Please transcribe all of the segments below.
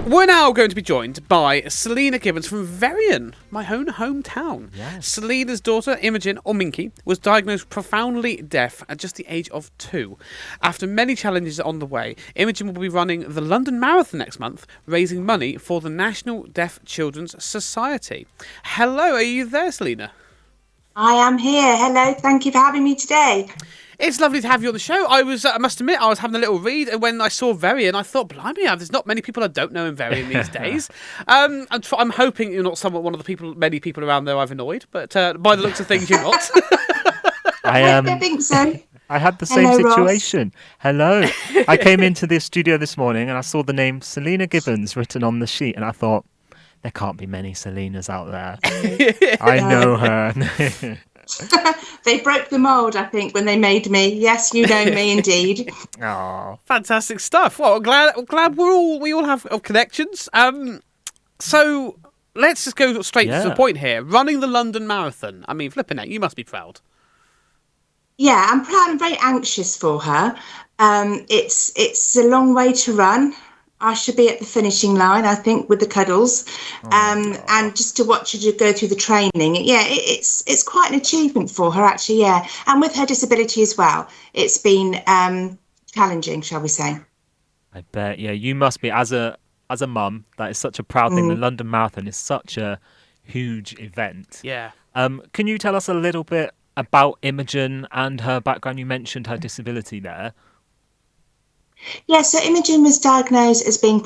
We're now going to be joined by Selina Gibbons from Veryan, my own hometown. Yes. Selina's daughter, Imogen, or Minky, was diagnosed profoundly deaf at just the age of 2. After many challenges on the way, Imogen will be running the London Marathon next month, raising money for the National Deaf Children's Society. Hello, are you there, Selina? I am here. Hello, thank you for having me today. It's lovely to have you on the show. I must admit, I was having a little read, and when I saw Veryan, I thought, blimey, there's not many people I don't know in Veryan these days. I'm hoping you're not one of the many people around there I've annoyed, but by the looks of things, you're not. I think so. I had the same situation. Ross. Hello. I came into the studio this morning and I saw the name Selina Gibbons written on the sheet, and I thought, there can't be many Selinas out there. I know her. They broke the mould, I think, when they made me. Yes, you know me indeed. Oh, fantastic stuff. Well, I'm glad we all have connections. So let's just go straight to the point here. Running the London Marathon. I mean, flipping it, you must be proud. Yeah, I'm proud and very anxious for her. It's a long way to run. I should be at the finishing line, I think, with the cuddles, and just to watch her go through the training. Yeah, it's quite an achievement for her, actually. Yeah, and with her disability as well, it's been challenging, shall we say? I bet. Yeah, you must be as a mum. That is such a proud thing. The London Marathon is such a huge event. Yeah. Can you tell us a little bit about Imogen and her background? You mentioned her disability there. Yeah, so Imogen was diagnosed as being,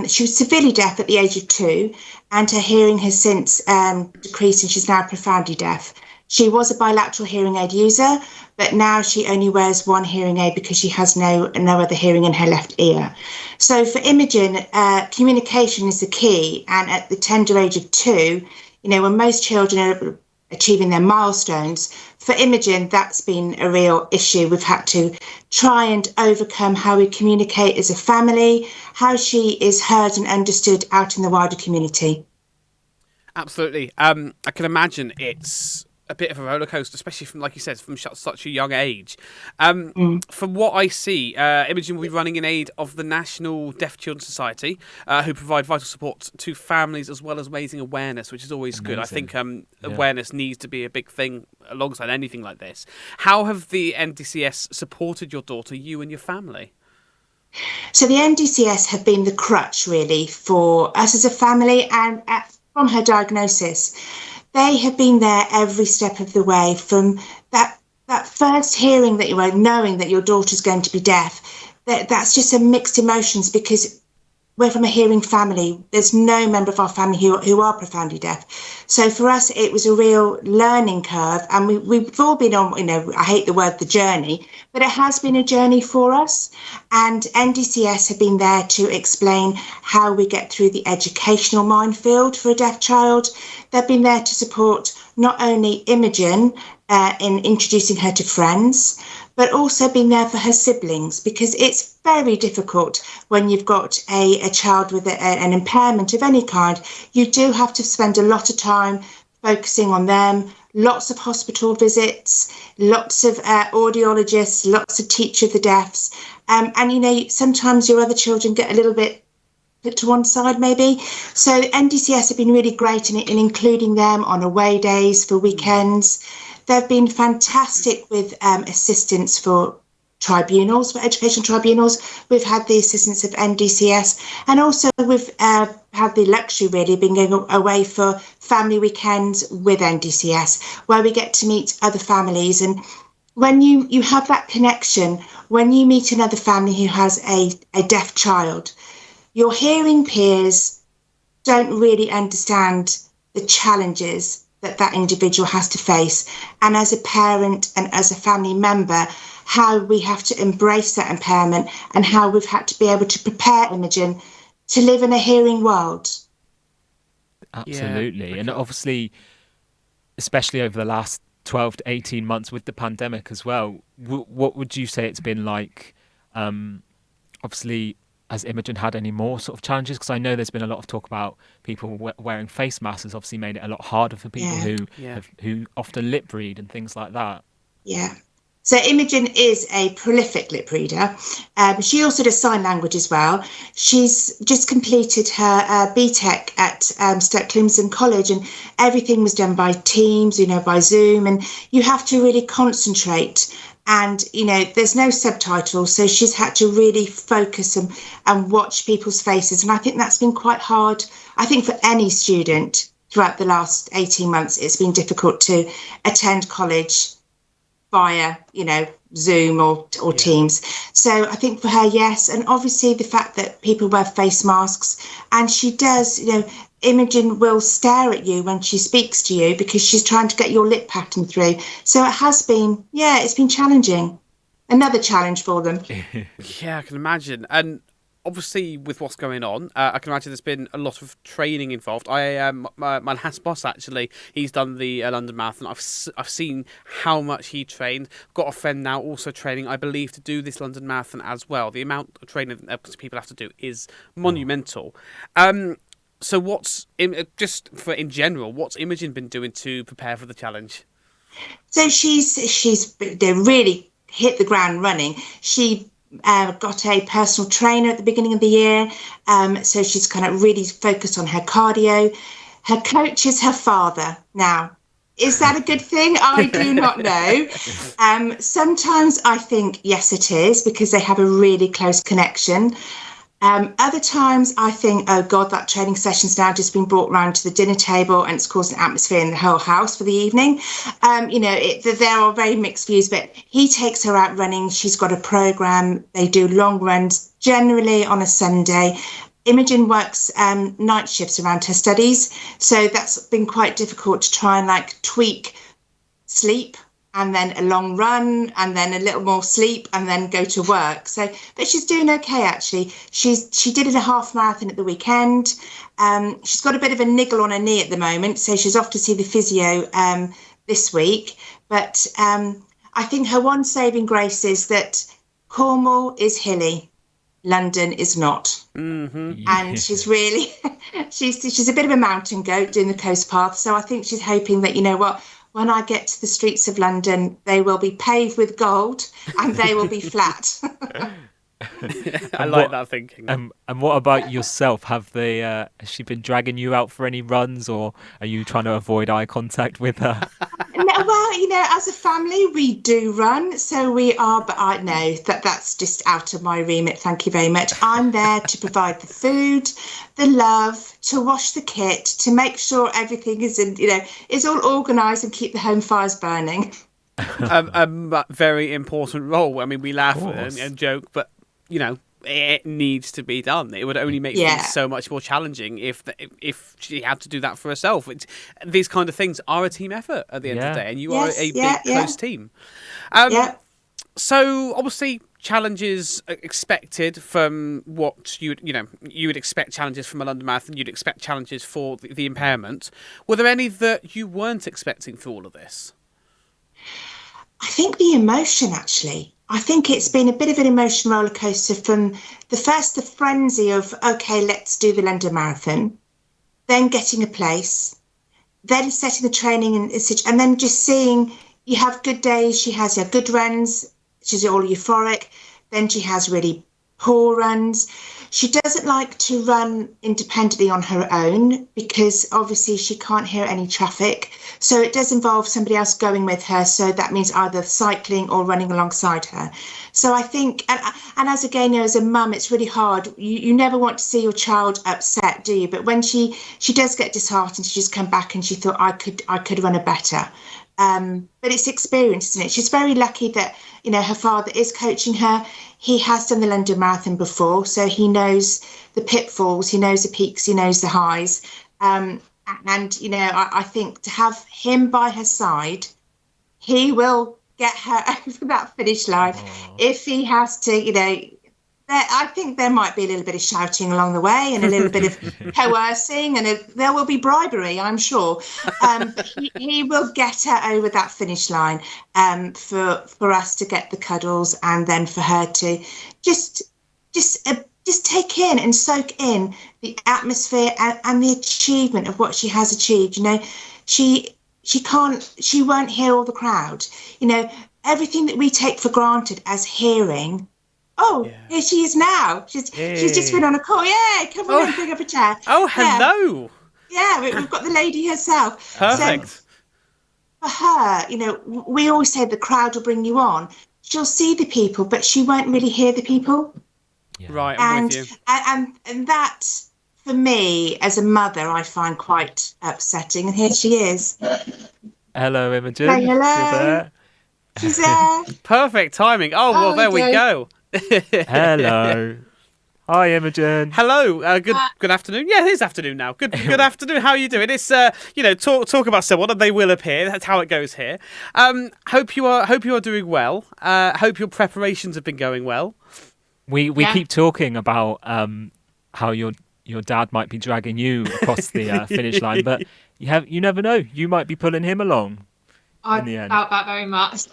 she was severely deaf at the age of 2, and her hearing has since decreased, and she's now profoundly deaf. She was a bilateral hearing aid user, but now she only wears one hearing aid because she has no other hearing in her left ear. So for Imogen, communication is the key, and at the tender age of 2, when most children are achieving their milestones, for Imogen, that's been a real issue. We've had to try and overcome how we communicate as a family, how she is heard and understood out in the wider community. Absolutely. I can imagine it's a bit of a roller coaster, especially from, like you said, from such a young age. From what I see, Imogen will be running in aid of the National Deaf Children's Society, who provide vital support to families as well as raising awareness, which is always good. I think awareness needs to be a big thing alongside anything like this. How have the NDCS supported your daughter, you and your family? So the NDCS have been the crutch, really, for us as a family, and from her diagnosis. They have been there every step of the way, from that first hearing that you were, knowing that your daughter's going to be deaf. That's just a mixed emotions, because we're from a hearing family. There's no member of our family who are profoundly deaf. So for us, it was a real learning curve, and we've all been on, I hate the word the journey, but it has been a journey for us. And NDCS have been there to explain how we get through the educational minefield for a deaf child. They've been there to support not only Imogen in introducing her to friends, but also been there for her siblings, because it's very difficult when you've got a child with an impairment of any kind. You do have to spend a lot of time focusing on them, lots of hospital visits, lots of audiologists, lots of teacher of the deafs. And sometimes your other children get a little bit put to one side, maybe. So NDCS have been really great in including them on away days, for weekends. They've been fantastic with assistance for tribunals, for education tribunals. We've had the assistance of NDCS, and also we've had the luxury, really, being going away for family weekends with NDCS, where we get to meet other families. And when you have that connection, when you meet another family who has a deaf child, your hearing peers don't really understand the challenges that individual has to face. And as a parent and as a family member, how we have to embrace that impairment, and how we've had to be able to prepare Imogen to live in a hearing world. Absolutely. And obviously, especially over the last 12 to 18 months with the pandemic as well, what would you say it's been like? Obviously, has Imogen had any more sort of challenges? Because I know there's been a lot of talk about people wearing face masks has obviously made it a lot harder for people who often lip read and things like that. Yeah. So Imogen is a prolific lip reader. She also does sign language as well. She's just completed her BTEC at Stoke Clemson College, and everything was done by Teams, by Zoom, and you have to really concentrate. And, there's no subtitles, so she's had to really focus and watch people's faces. And I think that's been quite hard, I think, for any student throughout the last 18 months. It's been difficult to attend college via, Zoom or Teams. So I think for her, yes. And obviously the fact that people wear face masks, and she does, Imogen will stare at you when she speaks to you because she's trying to get your lip pattern through. So it has been, it's been challenging. Another challenge for them. Yeah, I can imagine. And obviously, with what's going on, I can imagine there's been a lot of training involved. My last boss, actually, he's done the London Marathon. I've seen how much he trained. Got a friend now also training, I believe, to do this London Marathon as well. The amount of training people have to do is monumental. So what's, just for in general, what's Imogen been doing to prepare for the challenge? So she's really hit the ground running. She got a personal trainer at the beginning of the year, so she's kind of really focused on her cardio. Her coach is her father. Now, is that a good thing? I do not know. Sometimes I think yes, it is, because they have a really close connection. Other times I think, oh God, that training session's now just been brought round to the dinner table and it's caused an atmosphere in the whole house for the evening. There are very mixed views, but he takes her out running. She's got a programme. They do long runs, generally on a Sunday. Imogen works night shifts around her studies. So that's been quite difficult to try and tweak sleep, and then a long run, and then a little more sleep, and then go to work. So, but she's doing okay, actually. She did a half marathon at the weekend. She's got a bit of a niggle on her knee at the moment, so she's off to see the physio this week. But I think her one saving grace is that Cornwall is hilly, London is not. Mm-hmm. And she's really, she's a bit of a mountain goat doing the coast path. So I think she's hoping that, when I get to the streets of London, they will be paved with gold and they will be flat. I like that thinking. And what about yourself? Has she been dragging you out for any runs, or are you trying to avoid eye contact with her? No, well, as a family, we do run, so we are, but I know that's just out of my remit. Thank you very much. I'm there to provide the food, the love, to wash the kit, to make sure everything is all organised and keep the home fires burning. A very important role. I mean, we laugh and joke, but it needs to be done. It would only make things so much more challenging if she had to do that for herself. These kind of things are a team effort at the end of the day, and you are a big, close team. So obviously, challenges expected from what you would expect challenges from a London Marathon. You'd expect challenges for the impairment. Were there any that you weren't expecting through all of this? I think the emotion, actually. I think it's been a bit of an emotional roller coaster from the frenzy of, okay, let's do the London Marathon, then getting a place, then setting the training and then just seeing you have good days. She has good runs. She's all euphoric. Then she has really poor runs. She doesn't like to run independently on her own because obviously she can't hear any traffic. So it does involve somebody else going with her. So that means either cycling or running alongside her. So I think, and as again, as a mum, it's really hard. You never want to see your child upset, do you? But when she does get disheartened, she just come back and she thought, I could run a better. But it's experience, isn't it? She's very lucky that, her father is coaching her. He has done the London Marathon before, so he knows the pitfalls, he knows the peaks, he knows the highs. And I think to have him by her side, he will get her over that finish line. If he has to, I think there might be a little bit of shouting along the way and a little bit of coercing, and there will be bribery, I'm sure. But he will get her over that finish line for us to get the cuddles, and then for her to just take in and soak in the atmosphere and the achievement of what she has achieved. She won't hear all the crowd. everything that we take for granted as hearing. Oh, here she is now. She's just been on a call. Yeah, come on in, bring up a chair. Oh, hello. Yeah, we've got the lady herself. Perfect. So for her, we always say the crowd will bring you on. She'll see the people, but she won't really hear the people. Yeah. Right, I'm with you. And that, for me, as a mother, I find quite upsetting. And here she is. Hello, Imogen. Say hello. You're there. She's there. Perfect timing. Oh, well, there we go. Hello. Hi, Imogen. Hello. Good afternoon. Yeah, it is afternoon now. Good afternoon. How are you doing? It's talk about someone and they will appear. That's how it goes here. Hope you are doing well. Hope your preparations have been going well. We keep talking about how your dad might be dragging you across the finish line, but you never know. You might be pulling him along. I doubt that very much.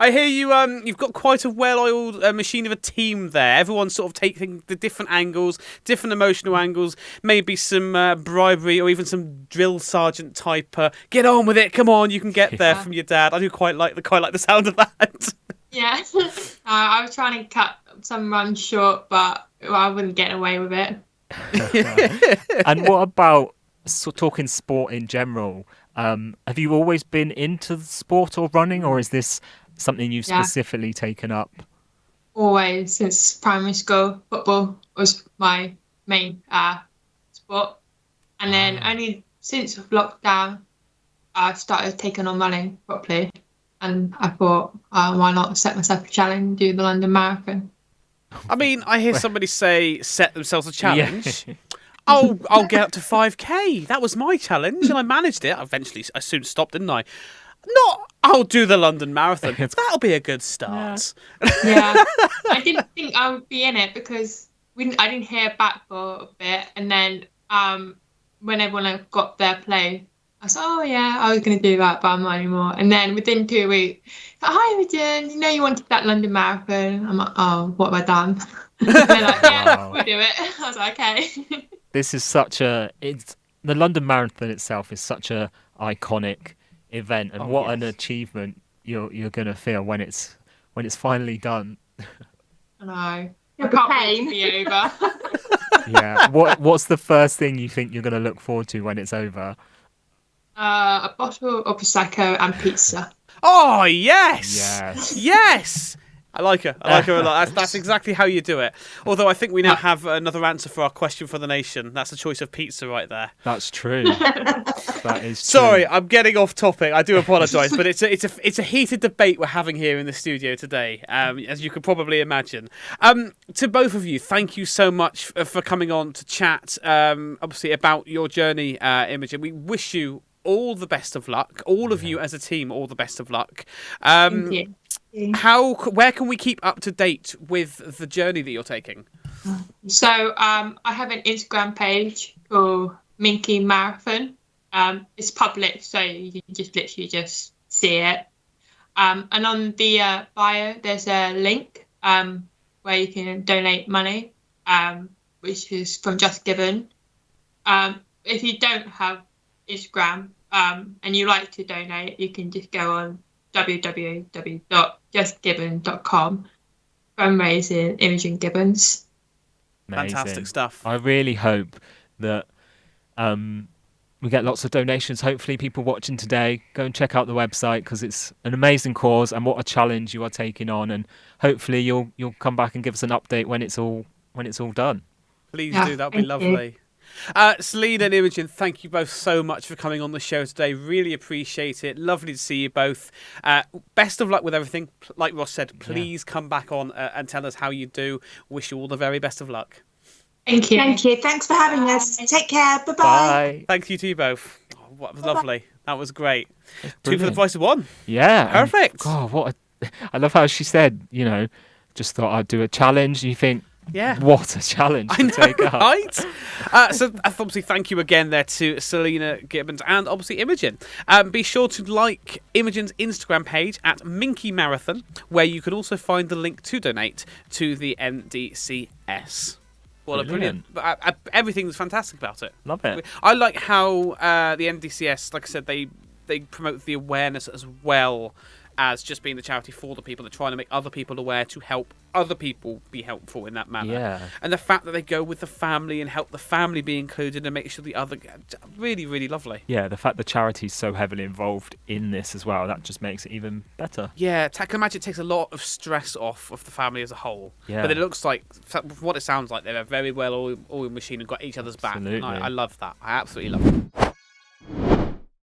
I hear you've got quite a well-oiled machine of a team there. Everyone's sort of taking the different angles, different emotional angles, maybe some bribery or even some drill sergeant type. Get on with it, come on, you can get there from your dad. I do quite like the sound of that. Yeah, I was trying to cut some runs short, but I wouldn't get away with it. And what about talking sport in general? Have you always been into the sport or running, or is this something you've specifically taken up? Always, since primary school, football was my main sport. And then only since lockdown, I started taking on running properly. And I thought, why not set myself a challenge, do the London Marathon? I mean, I hear somebody set themselves a challenge. Yeah. I'll get up to 5k. That was my challenge, and I managed it. I soon stopped, didn't I? I'll do the London Marathon. That'll be a good start. Yeah. I didn't think I would be in it because I didn't hear back for a bit, and then when everyone got their play, I was like, oh yeah, I was going to do that, but I'm not anymore. And then within 2 weeks, hi Imogen, you wanted that London Marathon. I'm like, oh, what have I done? And they're like, yeah, we'll do it. I was like, okay. This is the London Marathon itself is such a iconic event, and what an achievement you're going to feel when it's finally done. I know. I can't wait to be over. Yeah. What's the first thing you think you're going to look forward to when it's over? A bottle of Prosecco and pizza. Oh, yes. Yes. I like her a lot. That's exactly how you do it. Although I think we now have another answer for our question for the nation. That's the choice of pizza right there. That's true. That is true. Sorry, I'm getting off topic. I do apologise, but it's a heated debate we're having here in the studio today, as you could probably imagine. To both of you, thank you so much for coming on to chat, obviously, about your journey, Imogen. We wish you all the best of luck. All of you as a team, all the best of luck. Thank you. Where can we keep up to date with the journey that you're taking? So I have an Instagram page called Minky Marathon. It's public, so you can literally see it. And on the bio, there's a link where you can donate money, which is from Just Given. If you don't have Instagram and you like to donate, you can just go on www.justgibbon.com, fundraising Imogen Gibbons. Amazing. Fantastic stuff. I really hope that we get lots of donations. Hopefully people watching today go and check out the website, because it's an amazing cause, and what a challenge you are taking on, and hopefully you'll come back and give us an update when it's all done. Please do, that would be lovely. Selina and Imogen, thank you both so much for coming on the show today. Really appreciate it. Lovely to see you both. Best of luck with everything. Like Ross said, please come back on and tell us how you do. Wish you all the very best of luck. Thank you. Thank you. Thanks for having us. Take care. Bye-bye. Bye. Thank you to you both. Oh, what was lovely. That was great. Two for the price of one. Yeah. Perfect. God, I love how she said, just thought I'd do a challenge. You think, yeah, what a challenge to take up. Right? So obviously thank you again there to Selina Gibbons and obviously Imogen. Be sure to like Imogen's Instagram page at Minky Marathon, where you can also find the link to donate to the NDCS. What a brilliant. Everything's fantastic about it. Love it. I like how the NDCS, like I said, they promote the awareness as well as just being the charity for the people. They're trying to make other people aware to help other people be helpful in that manner. Yeah. And the fact that they go with the family and help the family be included and make sure the other... Really, really lovely. Yeah, the fact the charity's so heavily involved in this as well, that just makes it even better. Yeah, I can imagine it takes a lot of stress off of the family as a whole. Yeah. But it looks like, from what it sounds like, they're a very well oiled machine and got each other's back. Absolutely. And I love that. I absolutely love it.